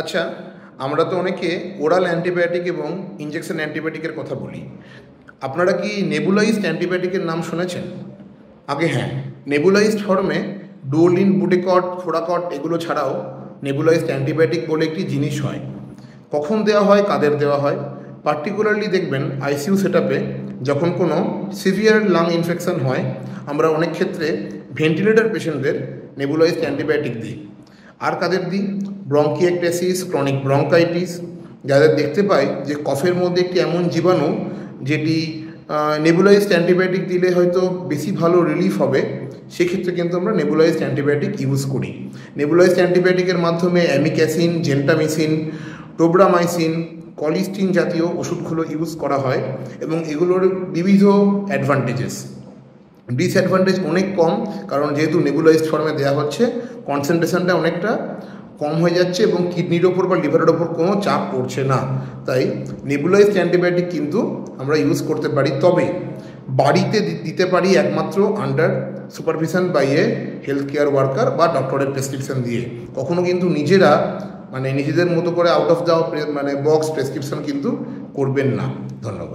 আচ্ছা, আমরা তো অনেকে ওরাল অ্যান্টিবায়োটিক এবং ইনজেকশন অ্যান্টিবায়োটিকের কথা বলি। আপনারা কি নেবুলাইজড অ্যান্টিবায়োটিকের নাম শুনেছেন? আগে হ্যাঁ, নেবুলাইজড ফর্মে ডুওলিন, বুটেকট, ফোরাকট এগুলো ছাড়াও নেবুলাইজড অ্যান্টিবায়োটিক বলে একটি জিনিস হয়। কখন দেওয়া হয়, কাদের দেওয়া হয়? পার্টিকুলারলি দেখবেন আইসিইউ সেটআপে যখন কোনো সিভিয়ার লাং ইনফেকশন হয়, আমরা অনেক ক্ষেত্রে ভেন্টিলেটর পেশেন্টদের নেবুলাইজড অ্যান্টিবায়োটিক দিই। আর কাদের দিই? ব্রঙ্কিয়েকটেসিস, ক্রনিক ব্রঙ্কাইটিস, যাদের দেখতে পাই যে কফের মধ্যে একটি এমন জীবাণু যেটি নেবুলাইজড অ্যান্টিবায়োটিক দিলে হয়তো বেশি ভালো রিলিফ হবে, সেক্ষেত্রে কিন্তু আমরা নেবুলাইজড অ্যান্টিবায়োটিক ইউজ করি। নেবুলাইজড অ্যান্টিবায়োটিকের মাধ্যমে অ্যামিক্যাসিন, জেন্টামিসিন, টোব্রামাইসিন, কলিস্টিন জাতীয় ওষুধগুলো ইউজ করা হয় এবং এগুলোর বিবিধ অ্যাডভান্টেজেস। ডিসঅ্যাডভান্টেজ অনেক কম, কারণ যেহেতু নেবুলাইজড ফর্মে দেওয়া হচ্ছে, কনসেন্ট্রেশনটা অনেকটা কম হয়ে যাচ্ছে এবং কিডনির ওপর বা লিভারের ওপর কোনো চাপ পড়ছে না। তাই নেবুলাইজড অ্যান্টিবায়োটিক কিন্তু আমরা ইউজ করতে পারি, তবে বাড়িতে দিতে পারি একমাত্র under supervision by a health care worker বা ডক্টরের প্রেসক্রিপশন দিয়ে। কখনো কিন্তু নিজেরা নিজেদের মতো করে out of the box prescription কিন্তু করবেন না। ধন্যবাদ।